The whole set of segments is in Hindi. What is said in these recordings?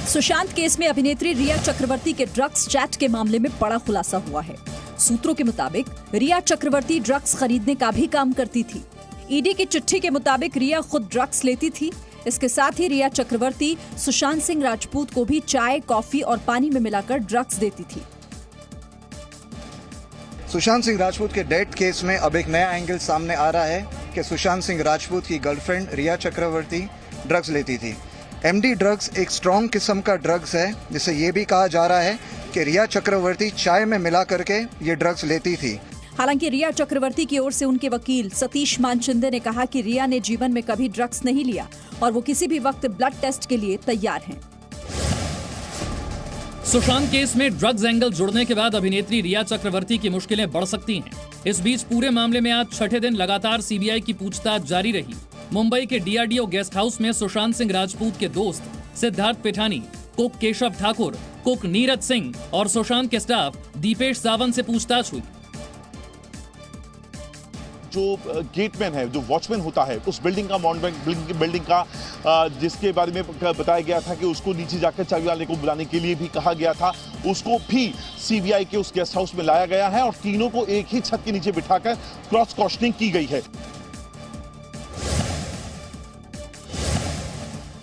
सुशांत केस में अभिनेत्री रिया चक्रवर्ती के ड्रग्स चैट के मामले में बड़ा खुलासा हुआ है। सूत्रों के मुताबिक रिया चक्रवर्ती ड्रग्स खरीदने का भी काम करती थी। ईडी की चिट्ठी के मुताबिक रिया खुद ड्रग्स लेती थी। इसके साथ ही रिया चक्रवर्ती सुशांत सिंह राजपूत को भी चाय, कॉफी और पानी में मिलाकर ड्रग्स देती थी। सुशांत सिंह राजपूत के डेथ केस में अब एक नया एंगल सामने आ रहा है कि सुशांत सिंह राजपूत की गर्लफ्रेंड रिया चक्रवर्ती ड्रग्स लेती थी। एमडी ड्रग्स एक स्ट्रॉन्ग किस्म का ड्रग्स है, जिसे ये भी कहा जा रहा है कि रिया चक्रवर्ती चाय में मिला करके ये ड्रग्स लेती थी। हालांकि रिया चक्रवर्ती की ओर से उनके वकील सतीश मानचंदे ने कहा कि रिया ने जीवन में कभी ड्रग्स नहीं लिया और वो किसी भी वक्त ब्लड टेस्ट के लिए तैयार हैं। सुशांत केस में ड्रग्स एंगल जुड़ने के बाद अभिनेत्री रिया चक्रवर्ती की मुश्किलें बढ़ सकती हैं। इस बीच पूरे मामले में आज छठे दिन लगातार सीबीआई की पूछताछ जारी रही। मुंबई के डीआरडीओ गेस्ट हाउस में सुशांत सिंह राजपूत के दोस्त सिद्धार्थ पिठानी, कुक केशव ठाकुर, कुक नीरज सिंह और सुशांत के स्टाफ दीपेश सावंत से पूछताछ हुई। जो गेटमैन है, जो वॉचमैन होता है उस बिल्डिंग का जिसके बारे में बताया गया था कि उसको नीचे जाकर चाबी वाले को बुलाने के लिए भी कहा गया था, उसको भी सीबीआई के उस गेस्ट हाउस में लाया गया है और तीनों को एक ही छत के नीचे बिठाकर क्रॉस क्वेश्चनिंग की गई है।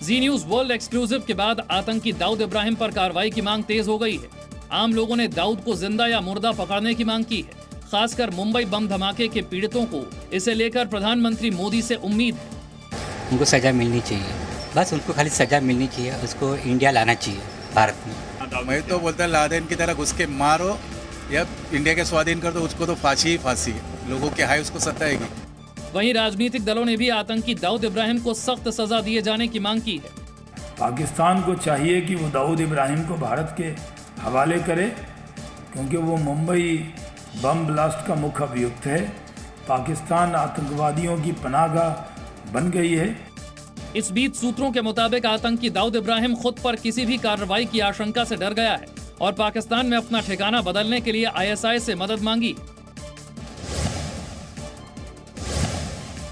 जी न्यूज वर्ल्ड एक्सक्लूसिव के बाद आतंकी दाऊद इब्राहिम पर कार्रवाई की मांग तेज हो गई है। आम लोगों ने दाऊद को जिंदा या मुर्दा पकड़ने की मांग की है। खासकर मुंबई बम धमाके के पीड़ितों को इसे लेकर प्रधानमंत्री मोदी से उम्मीद है। उनको सजा मिलनी चाहिए, बस उनको खाली सजा मिलनी चाहिए, उसको इंडिया लाना चाहिए भारत में। मैं तो बोलता लादेन की तरह घुस के मारो या इंडिया के स्वाधीन कर दो, उसको तो फांसी ही फांसी है। लोगों की हाय उसको सताएगी। वहीं राजनीतिक दलों ने भी आतंकी दाऊद इब्राहिम को सख्त सजा दिए जाने की मांग की है। पाकिस्तान को चाहिए कि वो दाऊद इब्राहिम को भारत के हवाले करे, क्योंकि वो मुंबई बम ब्लास्ट का मुख्य अभियुक्त है। पाकिस्तान आतंकवादियों की पनाहगाह बन गई है। इस बीच सूत्रों के मुताबिक आतंकी दाऊद इब्राहिम खुद पर किसी भी कार्रवाई की आशंका से डर गया है और पाकिस्तान में अपना ठिकाना बदलने के लिए आईएसआई से मदद मांगी।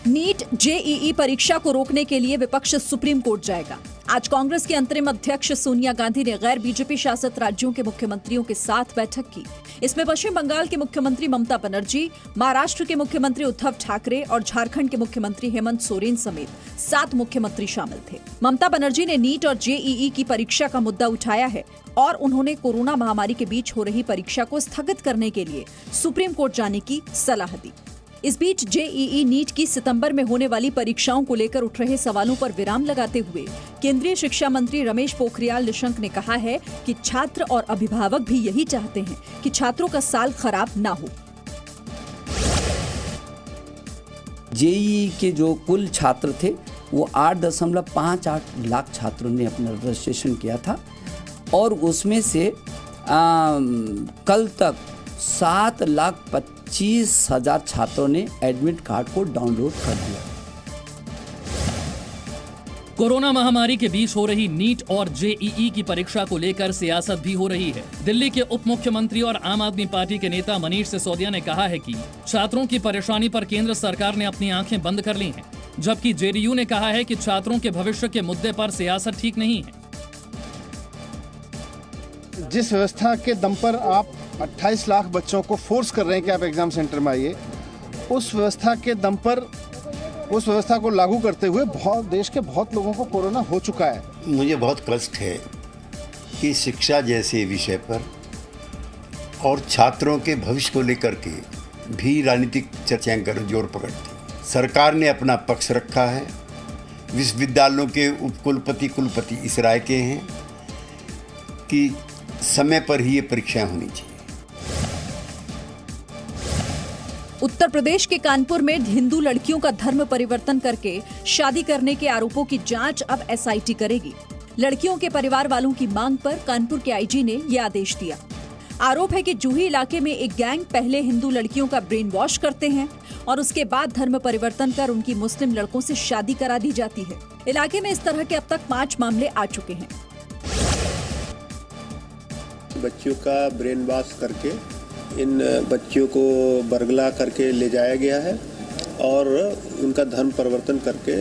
नीट जेईई परीक्षा को रोकने के लिए विपक्ष सुप्रीम कोर्ट जाएगा। आज कांग्रेस की अंतरिम अध्यक्ष सोनिया गांधी ने गैर बीजेपी शासित राज्यों के मुख्यमंत्रियों के साथ बैठक की। इसमें पश्चिम बंगाल के मुख्यमंत्री ममता बनर्जी, महाराष्ट्र के मुख्यमंत्री उद्धव ठाकरे और झारखंड के मुख्यमंत्री हेमंत सोरेन समेत 7 मुख्यमंत्री शामिल थे। ममता बनर्जी ने नीट और जेईई की परीक्षा का मुद्दा उठाया है और उन्होंने कोरोना महामारी के बीच हो रही परीक्षा को स्थगित करने के लिए सुप्रीम कोर्ट जाने की सलाह दी। इस बीच जेईई नीट की सितंबर में होने वाली परीक्षाओं को लेकर उठ रहे सवालों पर विराम लगाते हुए केंद्रीय शिक्षा मंत्री रमेश पोखरियाल निशंक ने कहा है कि छात्र और अभिभावक भी यही चाहते हैं कि छात्रों का साल खराब ना हो। जेईई के जो कुल छात्र थे वो 8.58 लाख छात्रों ने अपना रजिस्ट्रेशन किया था और उसमें से कल तक 7,25,000 छात्रों ने एडमिट कार्ड को डाउनलोड कर दिया। कोरोना महामारी के बीच हो रही नीट और जेईई की परीक्षा को लेकर सियासत भी हो रही है। दिल्ली के उप मुख्यमंत्री और आम आदमी पार्टी के नेता मनीष सिसोदिया ने कहा है कि छात्रों की परेशानी पर केंद्र सरकार ने अपनी आंखें बंद कर ली हैं, जबकि जेडीयू ने कहा है कि छात्रों के भविष्य के मुद्दे पर सियासत ठीक नहीं है। जिस व्यवस्था के दम पर आप 28 लाख बच्चों को फोर्स कर रहे हैं कि आप एग्जाम सेंटर में आइए, उस व्यवस्था के दम पर उस व्यवस्था को लागू करते हुए देश के बहुत लोगों को कोरोना हो चुका है। मुझे बहुत कष्ट है कि शिक्षा जैसे विषय पर और छात्रों के भविष्य को लेकर के भी राजनीतिक चर्चाएं कर जोर पकड़ती। सरकार ने अपना पक्ष रखा है। विश्वविद्यालयों के कुलपति इस राय के हैं कि समय पर ही ये परीक्षाएं होनी चाहिए। उत्तर प्रदेश के कानपुर में हिंदू लड़कियों का धर्म परिवर्तन करके शादी करने के आरोपों की जांच अब एसआईटी करेगी। लड़कियों के परिवार वालों की मांग पर कानपुर के आईजी ने यह आदेश दिया। आरोप है कि जूही इलाके में एक गैंग पहले हिंदू लड़कियों का ब्रेन वॉश करते हैं और उसके बाद धर्म परिवर्तन कर उनकी मुस्लिम लड़कों से शादी करा दी जाती है। इलाके में इस तरह के अब तक 5 मामले आ चुके हैं। बच्चियों का ब्रेन वॉश करके इन बच्चियों को बरगला करके ले जाया गया है और उनका धर्म परिवर्तन करके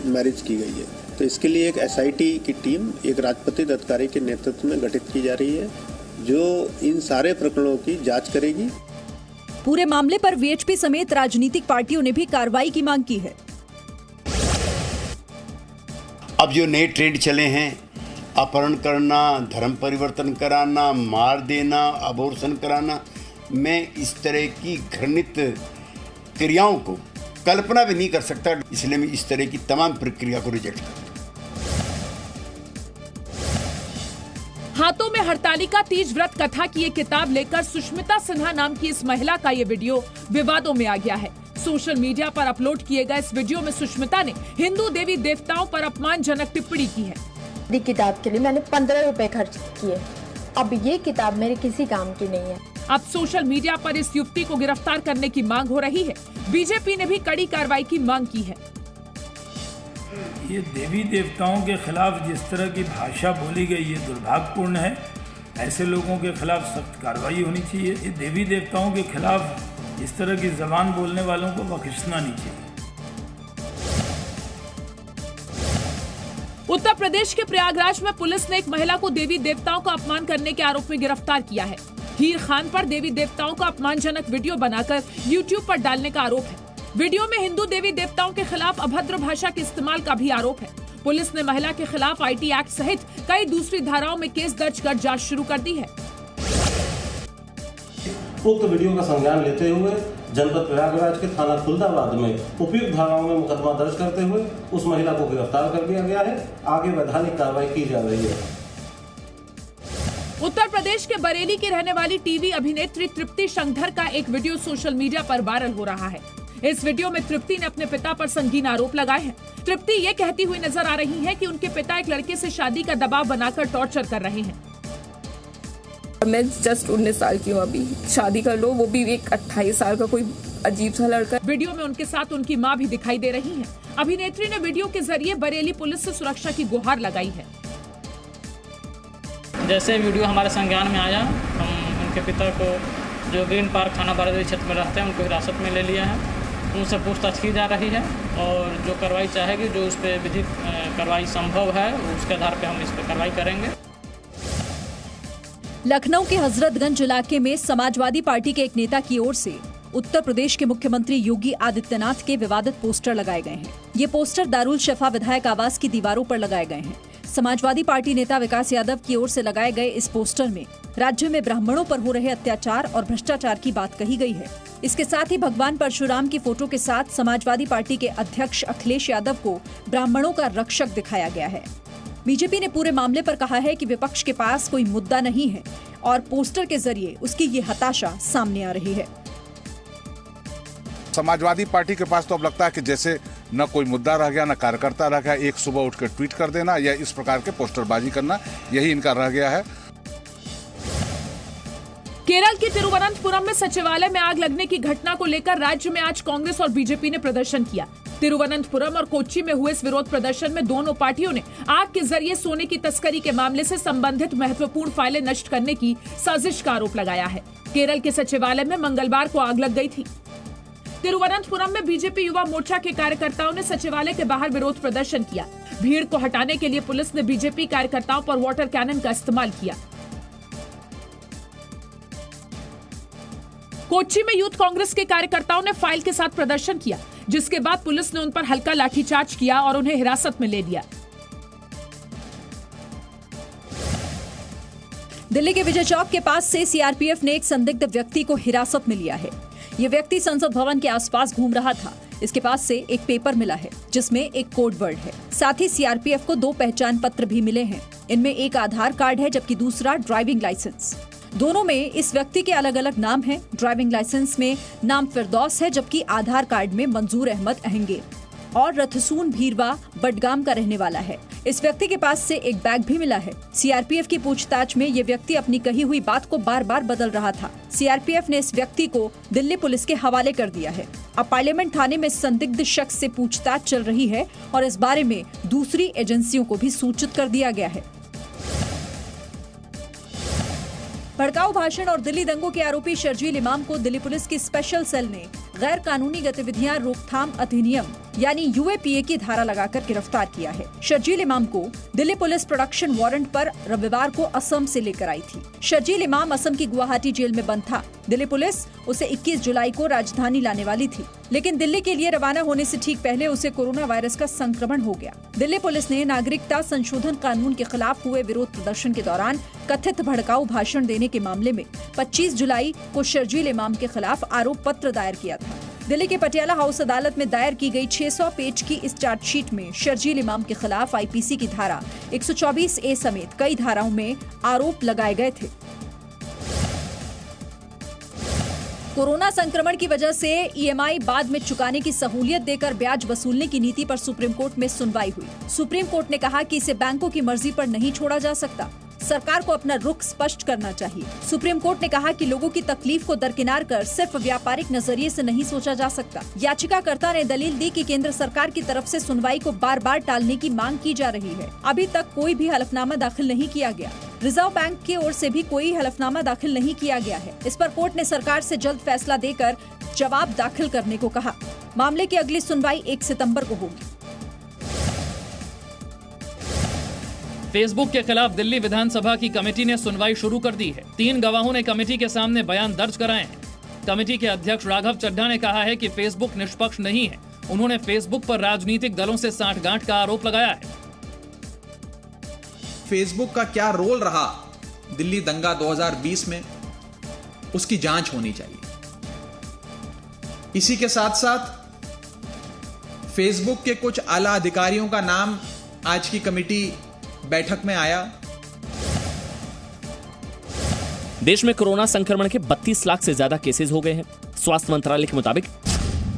मैरिज की गई है। तो इसके लिए एक SIT की टीम एक राजपत्रित अधिकारी के नेतृत्व में गठित की जा रही है, जो इन सारे प्रकरणों की जांच करेगी। पूरे मामले पर VHP समेत राजनीतिक पार्टियों ने भी कार्रवाई की मांग की है। अब जो नए ट्रेंड चले हैं, अपहरण करना, धर्म परिवर्तन कराना, मार देना, अबॉर्शन कराना, मैं इस तरह की घृणित क्रियाओं को कल्पना भी नहीं कर सकता, इसलिए मैं इस तरह की तमाम प्रक्रिया को रिजेक्ट करता हूं। हाथों में हरतालिका तीज व्रत कथा की ये किताब लेकर सुष्मिता सिन्हा नाम की इस महिला का ये वीडियो विवादों में आ गया है। सोशल मीडिया पर अपलोड किए गए इस वीडियो में सुष्मिता ने हिंदू देवी देवताओं पर अपमानजनक टिप्पणी की है। किताब के लिए मैंने 15 रुपए खर्च किए। अब ये किताब मेरे किसी काम की नहीं है। अब सोशल मीडिया पर इस युवती को गिरफ्तार करने की मांग हो रही है। बीजेपी ने भी कड़ी कार्रवाई की मांग की है। ये देवी देवताओं के खिलाफ जिस तरह की भाषा बोली गई ये दुर्भाग्यपूर्ण है। ऐसे लोगों के खिलाफ सख्त कार्रवाई होनी चाहिए। ये देवी देवताओं के खिलाफ इस तरह की जबान बोलने वालों को बख्शना नहीं चाहिए। उत्तर प्रदेश के प्रयागराज में पुलिस ने एक महिला को देवी देवताओं का अपमान करने के आरोप में गिरफ्तार किया है। हीर खान पर देवी देवताओं का अपमानजनक वीडियो बनाकर YouTube पर डालने का आरोप है। वीडियो में हिंदू देवी देवताओं के खिलाफ अभद्र भाषा के इस्तेमाल का भी आरोप है। पुलिस ने महिला के खिलाफ IT एक्ट सहित कई दूसरी धाराओं में केस दर्ज कर जांच शुरू कर दी है। उक्त वीडियो का संज्ञान लेते हुए जनपद प्रयागराज के थाना खुलदाबाद में उपयुक्त धाराओं में मुकदमा दर्ज करते हुए उस महिला को गिरफ्तार कर लिया गया है। आगे वैधानिक कार्रवाई की जा रही है। उत्तर प्रदेश के बरेली की रहने वाली टीवी अभिनेत्री तृप्ति शंकर का एक वीडियो सोशल मीडिया पर वायरल हो रहा है। इस वीडियो में तृप्ति ने अपने पिता पर संगीन आरोप लगाए हैं। तृप्ति ये कहती हुई नजर आ रही है कि उनके पिता एक लड़के से शादी का दबाव बनाकर टॉर्चर कर रहे हैं। मैं जस्ट 19 साल की हूँ, अभी शादी कर लो, वो भी एक 28 साल का कोई अजीब सा लड़का। वीडियो में उनके साथ उनकी मां भी दिखाई दे रही है। अभिनेत्री ने वीडियो के जरिए बरेली पुलिस से सुरक्षा की गुहार लगाई है। जैसे वीडियो हमारे संज्ञान में आया, हम उनके पिता को जो ग्रीन पार्क थाना बरेली क्षेत्र में रहते हैं उनको हिरासत में ले लिया है। उनसे पूछताछ की जा रही है और जो कार्रवाई चाहेगी, जो उस पर विधिक कार्रवाई संभव है, उसके आधार पर हम इस पर कार्रवाई करेंगे। लखनऊ के हजरतगंज इलाके में समाजवादी पार्टी के एक नेता की ओर से उत्तर प्रदेश के मुख्यमंत्री योगी आदित्यनाथ के विवादित पोस्टर लगाए गए हैं। ये पोस्टर दारुल शफा विधायक आवास की दीवारों पर लगाए गए हैं। समाजवादी पार्टी नेता विकास यादव की ओर से लगाए गए इस पोस्टर में राज्य में ब्राह्मणों पर हो रहे अत्याचार और भ्रष्टाचार की बात कही गई है। इसके साथ ही भगवान परशुराम की फोटो के साथ समाजवादी पार्टी के अध्यक्ष अखिलेश यादव को ब्राह्मणों का रक्षक दिखाया गया है। बीजेपी ने पूरे मामले पर कहा है कि विपक्ष के पास कोई मुद्दा नहीं है और पोस्टर के जरिए उसकी ये हताशा सामने आ रही है। समाजवादी पार्टी के पास तो अब लगता है कि जैसे न कोई मुद्दा रह गया, न कार्यकर्ता रह गया, एक सुबह उठकर ट्वीट कर देना या इस प्रकार के पोस्टरबाजी करना, यही इनका रह गया है। केरल के तिरुवनंतपुरम में सचिवालय में आग लगने की घटना को लेकर राज्य में आज कांग्रेस और बीजेपी ने प्रदर्शन किया। तिरुवनंतपुरम और कोच्चि में हुए इस विरोध प्रदर्शन में दोनों पार्टियों ने आग के जरिए सोने की तस्करी के मामले से संबंधित महत्वपूर्ण फाइलें नष्ट करने की साजिश का आरोप लगाया है। केरल के सचिवालय में मंगलवार को आग लग गई थी। तिरुवनंतपुरम में बीजेपी युवा मोर्चा के कार्यकर्ताओं ने सचिवालय के बाहर विरोध प्रदर्शन किया। भीड़ को हटाने के लिए पुलिस ने बीजेपी कार्यकर्ताओं पर वाटर कैनन का इस्तेमाल किया। कोच्चि में यूथ कांग्रेस के कार्यकर्ताओं ने फाइल के साथ प्रदर्शन किया, जिसके बाद पुलिस ने उन पर हल्का लाठीचार्ज किया और उन्हें हिरासत में ले लिया। दिल्ली के विजय चौक के पास से सीआरपीएफ ने एक संदिग्ध व्यक्ति को हिरासत में लिया है। ये व्यक्ति संसद भवन के आसपास घूम रहा था। इसके पास से एक पेपर मिला है जिसमें एक कोड वर्ड है। साथ ही सीआरपीएफ को 2 पहचान पत्र भी मिले हैं। इनमें एक आधार कार्ड है जबकि दूसरा ड्राइविंग लाइसेंस। दोनों में इस व्यक्ति के अलग अलग नाम हैं। ड्राइविंग लाइसेंस में नाम फिरदौस है जबकि आधार कार्ड में मंजूर अहमद अहंगे और रथसून भीरवा बडगाम का रहने वाला है। इस व्यक्ति के पास से एक बैग भी मिला है। सीआरपीएफ की पूछताछ में ये व्यक्ति अपनी कही हुई बात को बार बार बदल रहा था। सीआरपीएफ ने इस व्यक्ति को दिल्ली पुलिस के हवाले कर दिया है। अब पार्लियामेंट थाने में संदिग्ध शख्स से पूछताछ चल रही है और इस बारे में दूसरी एजेंसियों को भी सूचित कर दिया गया है। भड़काऊ भाषण और दिल्ली दंगों के आरोपी शर्जील इमाम को दिल्ली पुलिस की स्पेशल सेल ने गैर कानूनी गतिविधियां रोकथाम अधिनियम यानी यूएपीए की धारा लगाकर गिरफ्तार किया है। शर्जील इमाम को दिल्ली पुलिस प्रोडक्शन वारंट पर रविवार को असम से लेकर आई थी। शर्जील इमाम असम की गुवाहाटी जेल में बंद था। दिल्ली पुलिस उसे 21 जुलाई को राजधानी लाने वाली थी, लेकिन दिल्ली के लिए रवाना होने से ठीक पहले उसे कोरोना वायरस का संक्रमण हो गया। दिल्ली पुलिस ने नागरिकता संशोधन कानून के खिलाफ हुए विरोध प्रदर्शन के दौरान कथित भड़काऊ भाषण देने के मामले में 25 जुलाई को शर्जील इमाम के खिलाफ आरोप पत्र दायर किया था। दिल्ली के पटियाला हाउस अदालत में दायर की गई 600 पेज की इस चार्जशीट में शर्जील इमाम के खिलाफ आईपीसी की धारा 124A समेत कई धाराओं में आरोप लगाए गए थे। कोरोना संक्रमण की वजह से ईएमआई बाद में चुकाने की सहूलियत देकर ब्याज वसूलने की नीति पर सुप्रीम कोर्ट में सुनवाई हुई। सुप्रीम कोर्ट ने कहा कि इसे बैंकों की मर्जी पर नहीं छोड़ा जा सकता, सरकार को अपना रुख स्पष्ट करना चाहिए। सुप्रीम कोर्ट ने कहा कि लोगों की तकलीफ को दरकिनार कर सिर्फ व्यापारिक नजरिए से नहीं सोचा जा सकता। याचिकाकर्ता ने दलील दी कि केंद्र सरकार की तरफ से सुनवाई को बार बार टालने की मांग की जा रही है। अभी तक कोई भी हलफनामा दाखिल नहीं किया गया। रिजर्व बैंक की ओर से भी कोई हलफनामा दाखिल नहीं किया गया है। इस पर कोर्ट ने सरकार से जल्द फैसला देकर जवाब दाखिल करने को कहा। मामले की अगली सुनवाई 1 सितंबर को होगी। फेसबुक के खिलाफ दिल्ली विधानसभा की कमेटी ने सुनवाई शुरू कर दी है। 3 गवाहों ने कमेटी के सामने बयान दर्ज कराए हैं। कमेटी के अध्यक्ष राघव चड्ढा ने कहा है कि फेसबुक निष्पक्ष नहीं है। उन्होंने फेसबुक पर राजनीतिक दलों से साठगांठ का आरोप लगाया है। फेसबुक का क्या रोल रहा दिल्ली दंगा 2020 में, उसकी जांच होनी चाहिए। इसी के साथ साथ फेसबुक के कुछ आला अधिकारियों का नाम आज की कमेटी बैठक में आया। देश में कोरोना संक्रमण के 32 लाख से ज्यादा केसेस हो गए हैं। स्वास्थ्य मंत्रालय के मुताबिक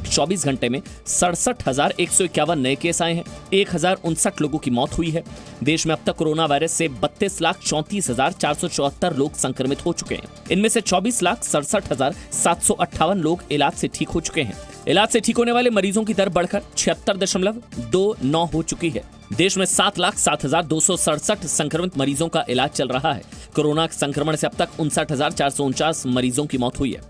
24 घंटे में 67,151 नए केस आए हैं। 1,059 लोगों की मौत हुई है। देश में अब तक कोरोना वायरस से 32,34,474 लोग संक्रमित हो चुके हैं। इनमें से 24,67,758 लोग इलाज से ठीक हो चुके हैं। इलाज से ठीक होने वाले मरीजों की दर बढ़कर 76.29 हो चुकी है। देश में 7,07,267 संक्रमित मरीजों का इलाज चल रहा है। कोरोना संक्रमण से अब तक 59,449 मरीजों की मौत हुई है।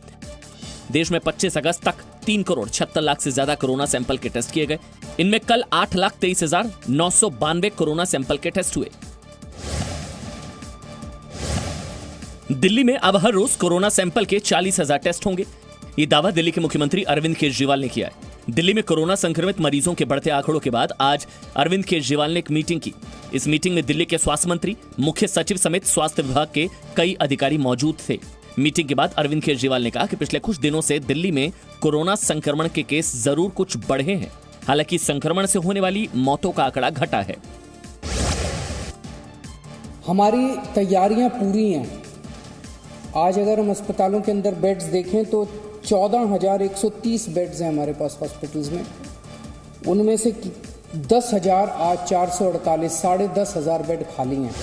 देश में 25 अगस्त तक 3,76,00,000 से ज्यादा कोरोना सैंपल के टेस्ट किए गए। इनमें कल 8,23,992 कोरोना सैंपल के टेस्ट हुए। दिल्ली में अब हर रोज कोरोना सैंपल के 40,000 टेस्ट होंगे। ये दावा दिल्ली के मुख्यमंत्री अरविंद केजरीवाल ने किया है। दिल्ली में कोरोना संक्रमित मरीजों के बढ़ते आंकड़ों के बाद आज अरविंद केजरीवाल ने एक मीटिंग की। इस मीटिंग में दिल्ली के स्वास्थ्य मंत्री, मुख्य सचिव समेत स्वास्थ्य विभाग के कई अधिकारी मौजूद थे। मीटिंग के बाद अरविंद केजरीवाल ने कहा कि पिछले कुछ दिनों से दिल्ली में कोरोना संक्रमण के केस जरूर कुछ बढ़े हैं, हालांकि संक्रमण से होने वाली मौतों का आंकड़ा घटा है। हमारी तैयारियां पूरी हैं। आज अगर हम अस्पतालों के अंदर बेड्स देखें तो 14,130 बेड्स हैं हमारे पास हॉस्पिटल्स में। उनमें से 10,000 आज 448, 10,500 बेड खाली हैं।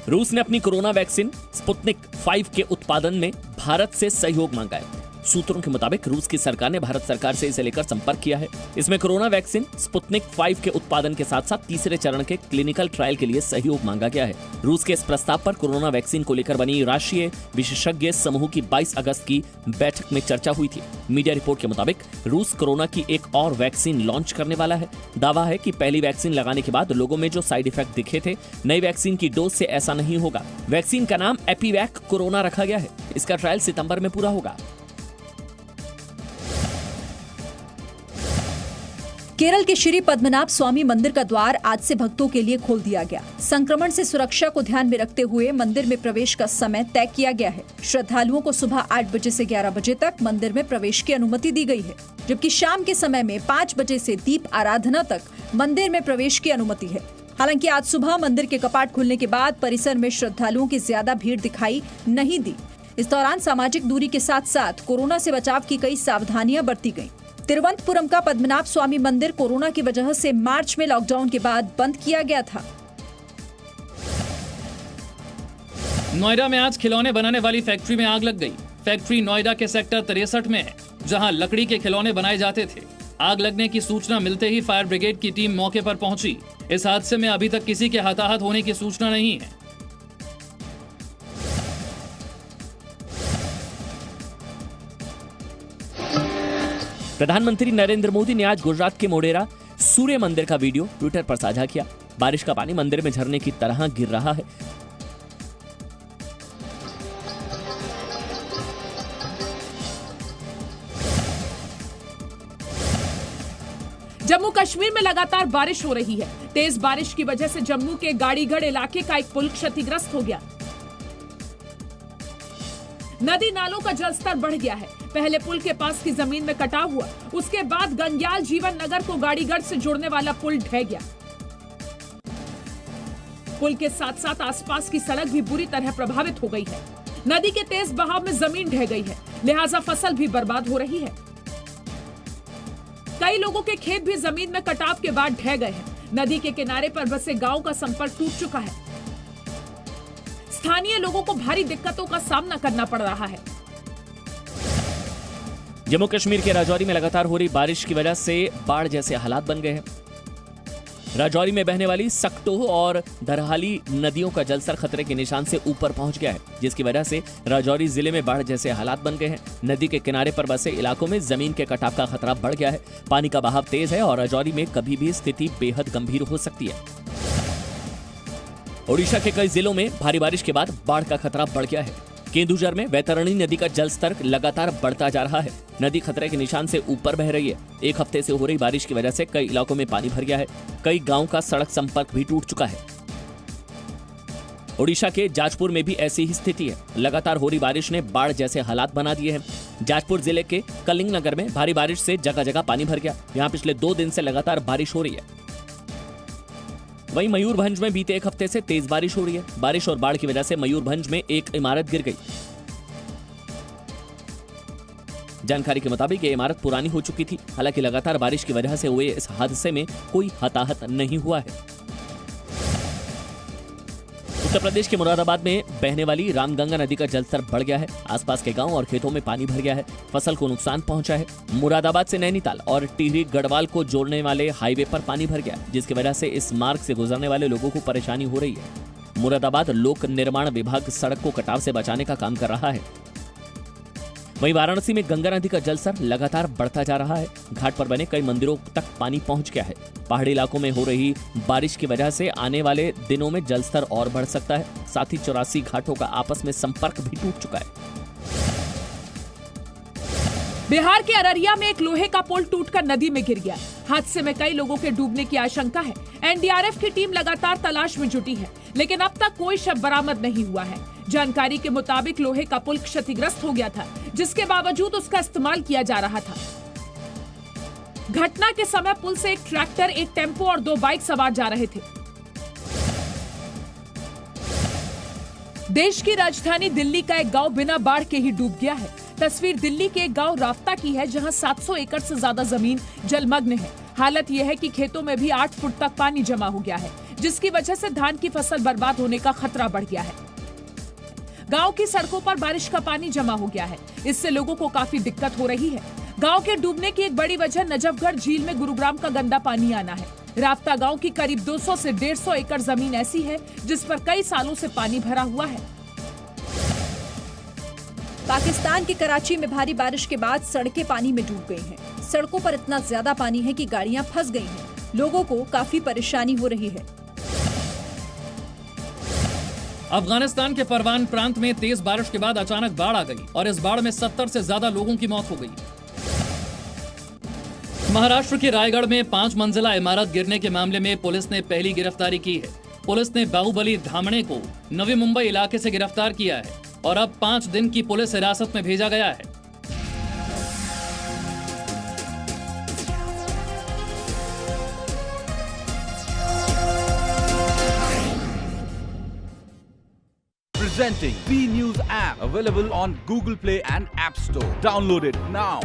रूस ने अपनी कोरोना वैक्सीन स्पुतनिक 5 के उत्पादन में भारत से सहयोग मांगा है। सूत्रों के मुताबिक रूस की सरकार ने भारत सरकार से इसे लेकर संपर्क किया है। इसमें कोरोना वैक्सीन स्पुतनिक 5 के उत्पादन के साथ साथ तीसरे चरण के क्लिनिकल ट्रायल के लिए सहयोग मांगा गया है। रूस के इस प्रस्ताव पर कोरोना वैक्सीन को लेकर बनी राष्ट्रीय विशेषज्ञ समूह की 22 अगस्त की बैठक में चर्चा हुई थी। मीडिया रिपोर्ट के मुताबिक रूस कोरोना की एक और वैक्सीन लॉन्च करने वाला है। दावा है कि पहली वैक्सीन लगाने के बाद लोगों में जो साइड इफेक्ट दिखे थे, नई वैक्सीन की डोज से ऐसा नहीं होगा। वैक्सीन का नाम एपीवैक कोरोना रखा गया है। इसका ट्रायल सितंबर में पूरा होगा। केरल के श्री पद्मनाभ स्वामी मंदिर का द्वार आज से भक्तों के लिए खोल दिया गया। संक्रमण से सुरक्षा को ध्यान में रखते हुए मंदिर में प्रवेश का समय तय किया गया है। श्रद्धालुओं को सुबह 8 बजे से 11 बजे तक मंदिर में प्रवेश की अनुमति दी गई है, जबकि शाम के समय में 5 बजे से दीप आराधना तक मंदिर में प्रवेश की अनुमति है। हालांकि आज सुबह मंदिर के कपाट खुलने के बाद परिसर में श्रद्धालुओं की ज्यादा भीड़ दिखाई नहीं दी। इस दौरान सामाजिक दूरी के साथ साथ कोरोना से बचाव की कई सावधानियां बरती गयी। तिरुवनंतपुरम का पद्मनाभ स्वामी मंदिर कोरोना की वजह से मार्च में लॉकडाउन के बाद बंद किया गया था। नोएडा में आज खिलौने बनाने वाली फैक्ट्री में आग लग गई। फैक्ट्री नोएडा के सेक्टर 63 में है, जहां लकड़ी के खिलौने बनाए जाते थे। आग लगने की सूचना मिलते ही फायर ब्रिगेड की टीम मौके पर पहुंची। इस हादसे में अभी तक किसी के हताहत होने की सूचना नहीं है। प्रधानमंत्री नरेंद्र मोदी ने आज गुजरात के मोढेरा सूर्य मंदिर का वीडियो ट्विटर पर साझा किया। बारिश का पानी मंदिर में झरने की तरह गिर रहा है। जम्मू कश्मीर में लगातार बारिश हो रही है। तेज बारिश की वजह से जम्मू के गाड़ीगढ़ इलाके का एक पुल क्षतिग्रस्त हो गया। नदी नालों का जलस्तर बढ़ गया है। पहले पुल के पास की जमीन में कटाव हुआ, उसके बाद गंग्याल जीवन नगर को गाड़ीगढ़ से जोड़ने वाला पुल ढह गया। पुल के साथ साथ आसपास की सड़क भी बुरी तरह प्रभावित हो गई है। नदी के तेज बहाव में जमीन ढह गई है, लिहाजा फसल भी बर्बाद हो रही है। कई लोगों के खेत भी जमीन में कटाव के बाद ढह गए हैं। नदी के किनारे पर बसे गांव का संपर्क टूट चुका है। स्थानीय लोगों को भारी दिक्कतों का सामना करना पड़ रहा है। जम्मू कश्मीर के राजौरी में लगातार हो रही बारिश की वजह से बाढ़ जैसे हालात बन गए हैं। राजौरी में बहने वाली सकटोह और दरहाली नदियों का जलस्तर खतरे के निशान से ऊपर पहुंच गया है, जिसकी वजह से राजौरी जिले में बाढ़ जैसे हालात बन गए हैं। नदी के किनारे पर बसे इलाकों में जमीन के कटाव का खतरा बढ़ गया है। पानी का बहाव तेज है और राजौरी में कभी भी स्थिति बेहद गंभीर हो सकती है। ओडिशा के कई जिलों में भारी बारिश के बाद बाढ़ का खतरा बढ़ गया है। केंदुझर में वैतरणी नदी का जलस्तर लगातार बढ़ता जा रहा है। नदी खतरे के निशान से ऊपर बह रही है। एक हफ्ते से हो रही बारिश की वजह से कई इलाकों में पानी भर गया है। कई गांव का सड़क संपर्क भी टूट चुका है। ओडिशा के जाजपुर में भी ऐसी ही स्थिति है। लगातार हो रही बारिश ने बाढ़ जैसे हालात बना दिए हैं। जाजपुर जिले के कलिंग नगर में भारी बारिश से जगह जगह पानी भर गया। यहाँ पिछले 2 दिन से लगातार बारिश हो रही है। वहीं मयूरभंज में बीते एक हफ्ते से तेज बारिश हो रही है। बारिश और बाढ़ की वजह से मयूरभंज में एक इमारत गिर गई। जानकारी के मुताबिक ये इमारत पुरानी हो चुकी थी। हालांकि लगातार बारिश की वजह से हुए इस हादसे में कोई हताहत नहीं हुआ है। उत्तर प्रदेश के मुरादाबाद में बहने वाली रामगंगा नदी का जलस्तर बढ़ गया है। आसपास के गांव और खेतों में पानी भर गया है। फसल को नुकसान पहुंचा है। मुरादाबाद से नैनीताल और टिहरी गढ़वाल को जोड़ने वाले हाईवे पर पानी भर गया, जिसकी वजह से इस मार्ग से गुजरने वाले लोगों को परेशानी हो रही है। मुरादाबाद लोक निर्माण विभाग सड़क को कटाव से बचाने का काम कर रहा है। वहीं वाराणसी में गंगा नदी का जलस्तर लगातार बढ़ता जा रहा है। घाट पर बने कई मंदिरों तक पानी पहुंच गया है। पहाड़ी इलाकों में हो रही बारिश की वजह से आने वाले दिनों में जलस्तर और बढ़ सकता है। साथ ही 84 घाटों का आपस में संपर्क भी टूट चुका है। बिहार के अररिया में एक लोहे का पुल टूटकर नदी में गिर गया। हादसे में कई लोगों के डूबने की आशंका है। एनडीआरएफ की टीम लगातार तलाश में जुटी है, लेकिन अब तक कोई शव बरामद नहीं हुआ है। जानकारी के मुताबिक लोहे का पुल क्षतिग्रस्त हो गया था, जिसके बावजूद उसका इस्तेमाल किया जा रहा था। घटना के समय पुल से एक ट्रैक्टर, एक टेम्पो और 2 बाइक सवार जा रहे थे। देश की राजधानी दिल्ली का एक गांव बिना बाढ़ के ही डूब गया है। तस्वीर दिल्ली के एक गांव राफ्ता की है, जहां 700 एकड़ से ज्यादा जमीन जलमग्न है। हालत यह है कि खेतों में भी 8 फुट तक पानी जमा हो गया है, जिसकी वजह से धान की फसल बर्बाद होने का खतरा बढ़ गया है। गांव की सड़कों पर बारिश का पानी जमा हो गया है। इससे लोगों को काफी दिक्कत हो रही है। गांव के डूबने की एक बड़ी वजह नजफगढ़ झील में गुरुग्राम का गंदा पानी आना है। राफ्ता गांव की करीब 200 से 150 एकड़ जमीन ऐसी है जिस पर कई सालों से पानी भरा हुआ है। पाकिस्तान की कराची में भारी बारिश के बाद सड़कें पानी में डूब गई हैं। सड़कों पर इतना ज्यादा पानी है कि गाड़ियां फंस गई हैं। लोगों को काफी परेशानी हो रही है। अफगानिस्तान के परवान प्रांत में तेज बारिश के बाद अचानक बाढ़ आ गई और इस बाढ़ में 70 से ज्यादा लोगों की मौत हो गई। महाराष्ट्र के रायगढ़ में 5 मंजिला इमारत गिरने के मामले में पुलिस ने पहली गिरफ्तारी की है। पुलिस ने बाहुबली धामणे को नवी मुंबई इलाके से गिरफ्तार किया है और अब 5 दिन की पुलिस हिरासत में भेजा गया है। Presenting B News app, available on Google Play and App Store. Download it now.